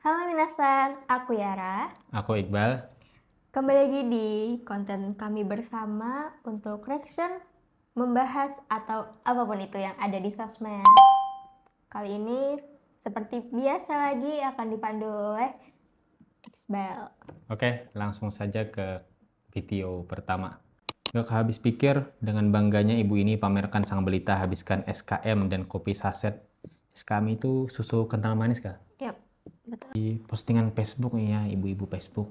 Halo minasan, aku Yara. Aku Iqbal. Kembali lagi di konten kami bersama untuk reaction, membahas atau apapun itu yang ada di sosmed. Kali ini seperti biasa lagi akan dipandu oleh Iqbal. Oke, langsung saja ke video pertama. Gak habis pikir, dengan bangganya ibu ini pamerkan sang belita habiskan SKM dan kopi saset. SKM itu susu kental manis kah? Yap, betul. Di postingan Facebook nih ya, ibu-ibu Facebook.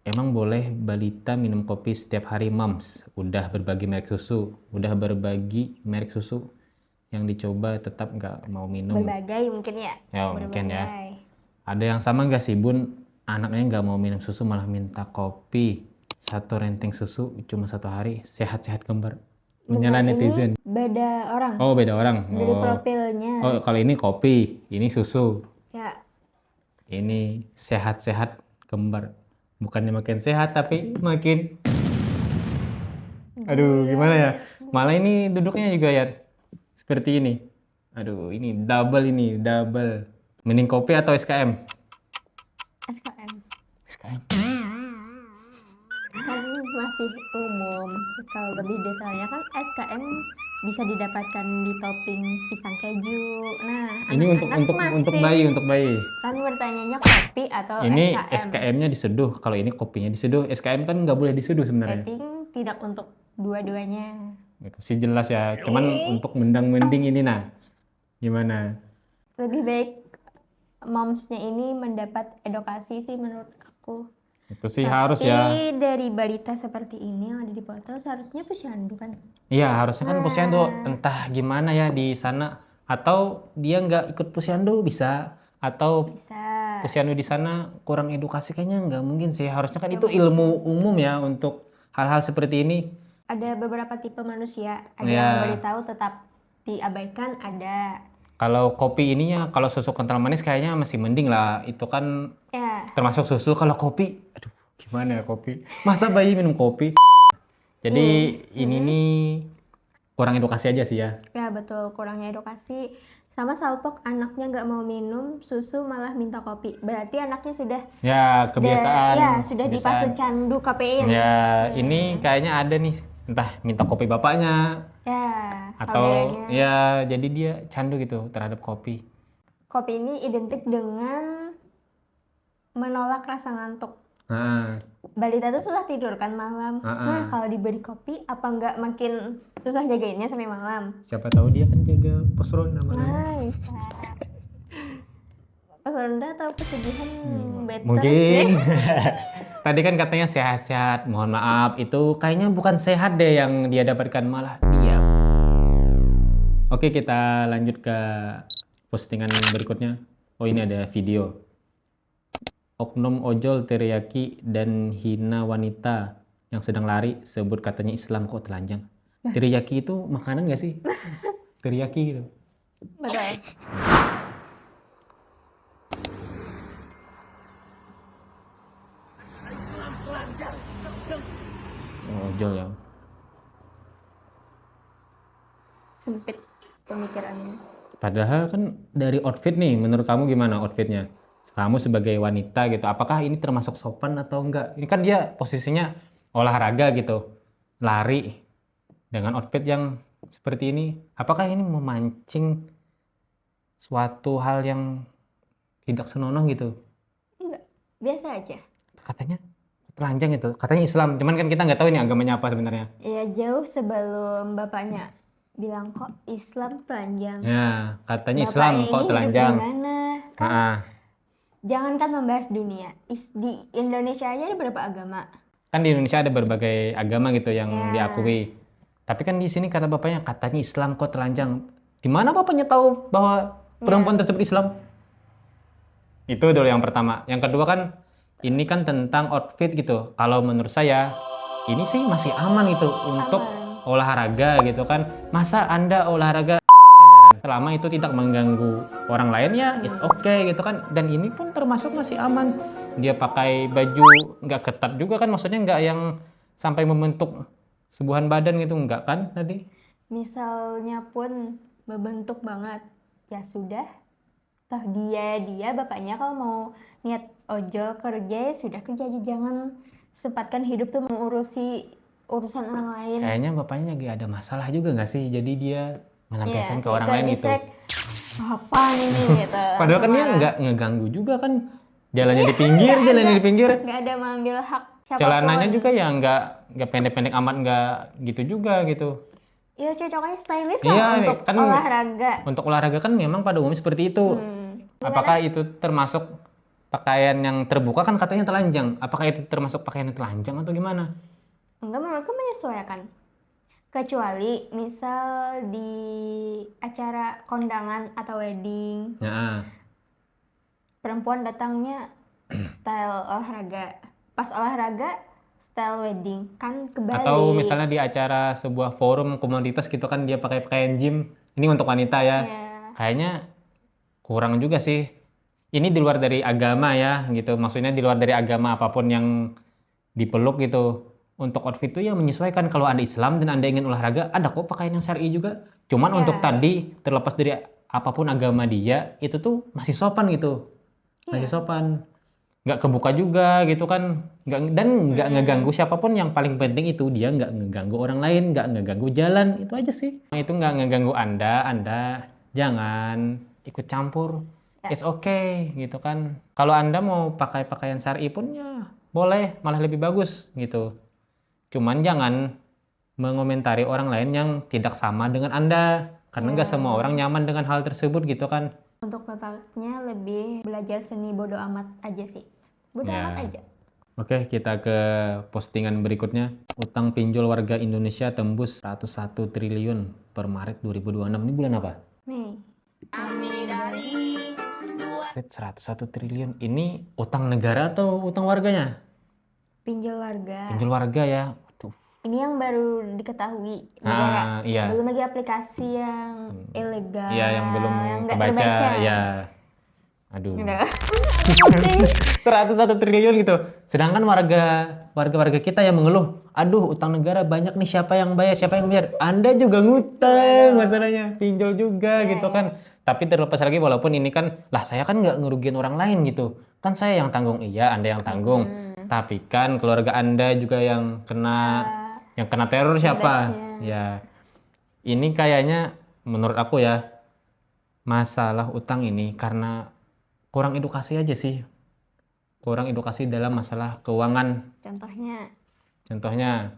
Emang boleh balita minum kopi setiap hari, Mams? Udah berbagi merek susu, yang dicoba tetap nggak mau minum. Berbagai mungkin ya. Ya mungkin ya. Berbagai. Ada yang sama nggak sih Bun? Anaknya nggak mau minum susu malah minta kopi. Satu renteng susu cuma 1 hari. Sehat-sehat kembar. Menyala Bentar, netizen. ini beda orang. Oh beda orang. Dari profilnya. Oh kalau ini kopi, ini susu. Ya, Ini sehat-sehat kembar. Bukannya makin sehat tapi makin. Aduh gimana ya? Malah ini duduknya juga ya seperti ini. Aduh ini double. Mending kopi atau SKM? SKM. SKM. Kan masih umum. Kalau lebih detailnya kan SKM bisa didapatkan di topping pisang keju. Nah, Ini untuk bayi. Kan bertanyanya kopi atau Ini SKM. SKM-nya diseduh, kalau ini kopinya diseduh. SKM kan nggak boleh diseduh sebenarnya. Rating tidak untuk dua-duanya. Itu sih jelas ya. Cuman untuk mendang-mending ini nah, gimana? Lebih baik momsnya ini mendapat edukasi sih menurut aku. Itu sih harus ya. Tapi dari balita seperti ini yang ada di foto seharusnya posyandu kan. Iya harusnya kan posyandu entah gimana ya di sana, atau dia nggak ikut posyandu bisa, atau Bisa. posyandu di sana kurang edukasi, kayaknya nggak mungkin sih. Harusnya kan itu ilmu umum ya untuk hal-hal seperti ini. Ada beberapa tipe manusia, ada Ya. yang boleh tahu tetap diabaikan, ada. Kalau kopi ininya, kalau susu kental manis kayaknya masih mending lah. Itu kan Ya, termasuk susu. Kalau kopi, aduh gimana ya kopi? Masa bayi minum kopi? Jadi ini nih kurang edukasi aja sih ya. ya betul, kurangnya edukasi. Sama salpok anaknya nggak mau minum susu malah minta kopi. Berarti anaknya sudah Ya kebiasaan. ya sudah kebiasaan. dipasang candu kafein. Ya ini kayaknya ada nih, entah minta kopi bapaknya Ya, atau saudaranya. ya jadi dia candu gitu terhadap kopi. Kopi ini identik dengan menolak rasa ngantuk. Nah, Balita tuh susah tidur kan malam. Nah, kalau diberi kopi, apa nggak makin susah jagainnya sampai malam? siapa tahu dia kan jaga pos ronda malam. Nah, bisa. Pas rendah atau pesugihan better Mungkin. sih. Tadi kan katanya sehat-sehat. Mohon maaf, itu kayaknya bukan sehat deh yang dia dapatkan, malah diam. Oke, kita lanjut ke postingan berikutnya. Oh, ini ada video. Oknum ojol teriyaki dan hina wanita yang sedang lari, sebut katanya Islam kok telanjang. Teriyaki itu makanan nggak sih? Teriyaki gitu. Betul. Oh, ojol ya. Sempit pemikirannya. Padahal kan dari outfit nih, menurut kamu gimana outfitnya? Kamu sebagai wanita gitu, apakah ini termasuk sopan atau enggak? Ini kan dia posisinya olahraga gitu, lari dengan outfit yang seperti ini. Apakah ini memancing suatu hal yang tidak senonoh gitu? Enggak, biasa aja. Katanya telanjang itu, katanya Islam. Cuman kan kita nggak tahu ini agamanya apa sebenarnya. Ya jauh sebelum bapaknya bilang kok Islam telanjang. Ya, katanya Bapaknya Islam ini kok hidup telanjang. di mana? Kan Ah. jangankan membahas dunia, di Indonesia aja ada berapa agama? Kan di Indonesia ada berbagai agama gitu yang Ya. diakui. Tapi kan di sini kata bapaknya katanya Islam kok telanjang. Gimana bapaknya tahu bahwa perempuan tersebut Islam? Itu dulu yang pertama. Yang kedua kan ini kan tentang outfit gitu. Kalau menurut saya ini sih masih aman gitu untuk olahraga gitu kan. Masa Anda olahraga selama itu tidak mengganggu orang lain ya it's okay gitu kan. Dan ini pun termasuk masih aman. Dia pakai baju nggak ketat juga kan, maksudnya nggak yang sampai membentuk sebuah badan gitu, nggak kan tadi? Misalnya pun membentuk banget, ya sudah, Toh dia bapaknya kalau mau niat ojol kerja ya sudah kerja aja, jangan sempatkan hidup tuh mengurusi urusan orang lain. Kayaknya bapaknya lagi ada masalah juga nggak sih? Jadi dia melampiaskan ke orang lain gitu. Apa ini gitu. Padahal kan dia nggak ngeganggu juga kan. Jalannya di pinggir, jalannya di pinggir. Nggak ada mengambil hak siapapun. Celananya juga ya nggak pendek-pendek amat, nggak gitu juga gitu. Iya, cocoknya stylish Iya, lah untuk kan olahraga. Untuk olahraga kan memang pada umumnya seperti itu. Apakah itu termasuk pakaian yang terbuka, kan katanya telanjang. Apakah itu termasuk pakaian yang telanjang atau gimana? Enggak, menurutku menyesuaikan. Kecuali misal di acara kondangan atau wedding, Nah, perempuan datangnya style olahraga. Pas olahraga style wedding, kan kebalik. atau misalnya di acara sebuah forum komoditas gitu kan dia pakai pakaian gym. Ini untuk wanita ya. Iya. Kayaknya kurang juga sih. Ini di luar dari agama ya gitu. Maksudnya di luar dari agama apapun yang dipeluk gitu. Untuk outfit itu ya menyesuaikan. Kalau Anda Islam dan Anda ingin olahraga, ada kok pakaian yang syar'i juga. Cuman Ya. untuk tadi terlepas dari apapun agama dia, itu tuh masih sopan gitu. Masih sopan. Nggak kebuka juga gitu kan. Dan nggak ngeganggu siapapun. Yang paling penting itu dia nggak ngeganggu orang lain, nggak ngeganggu jalan. Itu aja sih. Itu nggak ngeganggu Anda jangan ikut campur. It's okay gitu kan. Kalau Anda mau pakai pakaian syar'i pun ya boleh, malah lebih bagus gitu. Cuman jangan mengomentari orang lain yang tidak sama dengan Anda. Karena nggak semua orang nyaman dengan hal tersebut gitu kan. Untuk bapaknya lebih belajar seni bodo amat aja sih. Bodo Ya. amat aja. Oke, kita ke postingan berikutnya. Utang pinjol warga Indonesia tembus 101 triliun per Maret 2026. Ini bulan apa? Nih. Maret 101 triliun. Ini utang negara atau utang warganya? Pinjol warga. Pinjol warga ya. Waduh. Ini yang baru diketahui negara. Iya. Belum lagi aplikasi yang ilegal. Iya, yang belum nggak kebaca. terbaca. Ya. Aduh. Udah. 101 triliun gitu. Sedangkan warga kita yang mengeluh, aduh utang negara banyak nih, siapa yang bayar? Anda juga ngutang, masalahnya pinjol juga gitu kan. Tapi terlepas lagi, walaupun ini kan, lah saya kan nggak ngerugiin orang lain gitu. Kan saya yang tanggung, iya Anda yang tanggung. Tapi kan keluarga Anda juga yang kena teror siapa? Ya. Ini kayaknya menurut aku ya, masalah utang ini karena kurang edukasi aja sih. Kurang edukasi dalam masalah keuangan. Contohnya,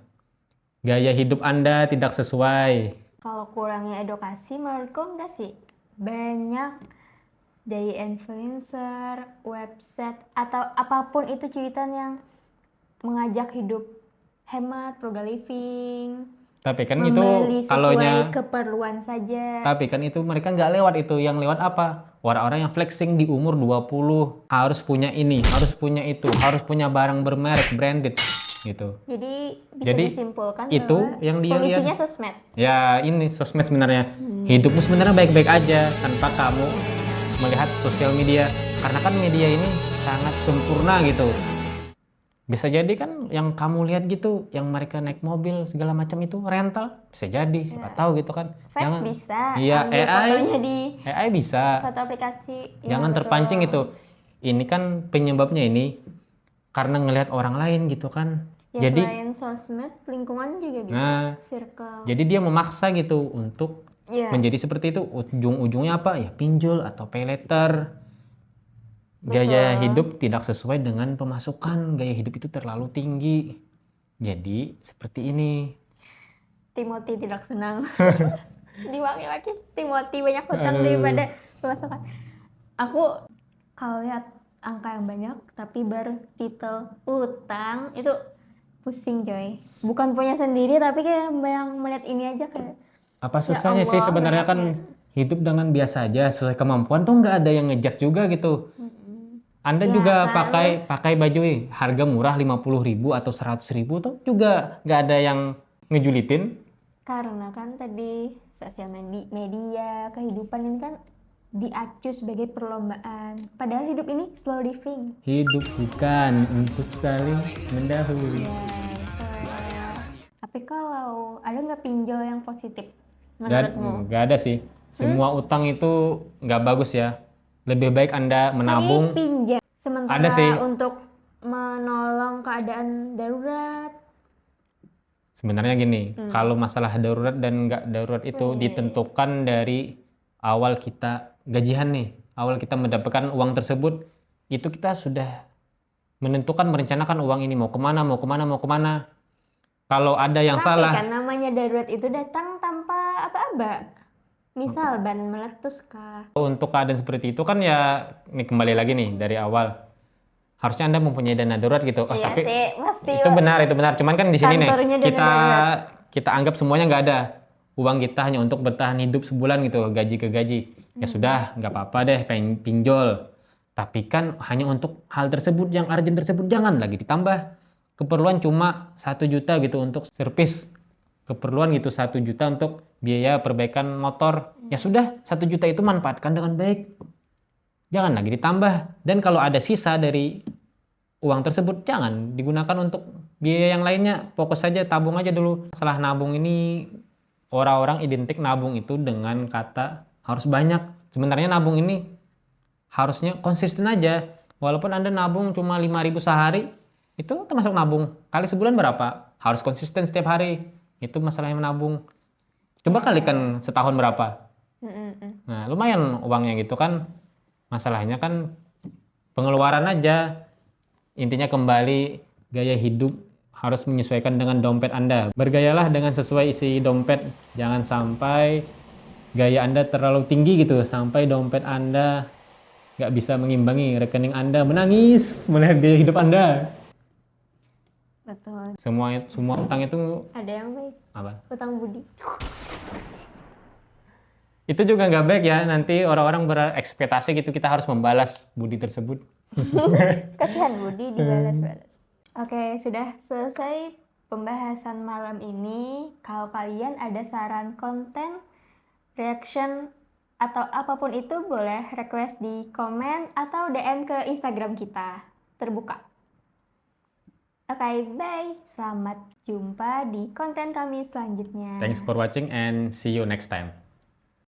gaya hidup Anda tidak sesuai. Kalau kurangnya edukasi, menurutku enggak sih. Banyak dari influencer, website, atau apapun itu cuitan yang mengajak hidup hemat, frugal living, Tapi kan membeli itu sesuai kalonya, keperluan saja. tapi kan itu mereka nggak lewat itu. Yang lewat apa? Orang-orang yang flexing di umur 20 harus punya ini, harus punya itu, harus punya barang bermerek, branded gitu. Jadi bisa Jadi, disimpulkan itu bahwa yang dia pemicunya lihat. sosmed. Ya ini sosmed sebenarnya. Hidupmu sebenarnya baik-baik aja tanpa kamu melihat sosial media. Karena kan media ini sangat sempurna gitu. Bisa jadi kan yang kamu lihat gitu, yang mereka naik mobil segala macam itu rental, bisa jadi, siapa tahu gitu kan. Fake bisa, Iya, ambil fotonya di AI bisa. suatu aplikasi. Ya, Jangan betul. terpancing itu. Ini kan penyebabnya ini karena ngelihat orang lain gitu kan. Ya, Jadi selain sosmed, lingkungan juga bisa, circle. jadi dia memaksa gitu untuk Iya. menjadi seperti itu. Ujung-ujungnya apa? Ya pinjol atau pay later. Gaya hidup tidak sesuai dengan pemasukan. Gaya hidup itu terlalu tinggi. Jadi seperti ini. Timothy tidak senang. Diwakil-wakil Timothy banyak hutang daripada pemasukan. Aku kalau lihat angka yang banyak tapi bertitel utang itu pusing coy. Bukan punya sendiri tapi kayak yang melihat ini aja kayak Apa susahnya sih Allah, sebenarnya kan hidup dengan biasa aja sesuai kemampuan tuh nggak ada yang ngejudge juga gitu. Anda Ya, juga kan? pakai baju harga murah 50.000 atau 100.000 tuh juga nggak ada yang ngejulitin. karena kan tadi sosial media kehidupan ini kan diacu sebagai perlombaan. Padahal hidup ini slow living. Hidup bukan untuk saling mendahului. Ya, betul. Tapi kalau ada nggak pinjol yang positif Nggak menurutmu? nggak ada sih. Semua utang itu nggak bagus ya. lebih baik Anda menabung. Ini pinjam. Sementara Ada sih. untuk menolong keadaan darurat. Sebenarnya gini, kalau masalah darurat dan nggak darurat itu ditentukan dari awal kita gajian nih, awal kita mendapatkan uang tersebut, itu kita sudah menentukan, merencanakan uang ini mau kemana, mau kemana, mau kemana. Kalau ada yang Tapi salah, kan namanya darurat itu datang tanpa aba-aba. Misal ban meletus kah? untuk keadaan seperti itu kan ya, ini kembali lagi nih dari awal. Harusnya Anda mempunyai dana darurat gitu. Oh, Iya tapi sih, pasti. itu benar, itu benar. Cuman kan di sini nih, Kantornya dana kita darurat. kita anggap semuanya nggak ada. Uang kita hanya untuk bertahan hidup sebulan gitu, gaji ke gaji. Ya sudah, nggak apa-apa deh, pinjol. Tapi kan hanya untuk hal tersebut, yang urgent tersebut, jangan lagi ditambah. Keperluan cuma 1 juta gitu untuk servis. Keperluan gitu 1 juta untuk biaya perbaikan motor. Ya sudah, 1 juta itu manfaatkan dengan baik. Jangan lagi ditambah. Dan kalau ada sisa dari uang tersebut, jangan digunakan untuk biaya yang lainnya. Fokus saja, tabung aja dulu. Masalah nabung ini, orang-orang identik nabung itu dengan kata harus banyak. Sebenarnya nabung ini harusnya konsisten aja. Walaupun Anda nabung cuma 5.000 sehari, itu termasuk nabung. Kali sebulan berapa? Harus konsisten setiap hari. Itu masalahnya menabung. Coba kalikan setahun berapa? Nah, lumayan uangnya gitu kan. Masalahnya kan pengeluaran aja. Intinya kembali gaya hidup harus menyesuaikan dengan dompet Anda. Bergayalah dengan sesuai isi dompet. Jangan sampai gaya Anda terlalu tinggi gitu. Sampai dompet Anda nggak bisa mengimbangi. Rekening Anda menangis melihat gaya hidup Anda. Betul. Semua utang itu Ada yang baik. apa? Utang budi. Itu juga nggak baik ya. Nanti orang-orang berekspektasi gitu kita harus membalas budi tersebut. Kasihan budi dibalas-balas. Oke, sudah selesai pembahasan malam ini. Kalau kalian ada saran konten, reaction, atau apapun itu, boleh request di komen atau DM ke Instagram kita. Terbuka. Oke, bye. Selamat jumpa di konten kami selanjutnya. Thanks for watching and see you next time.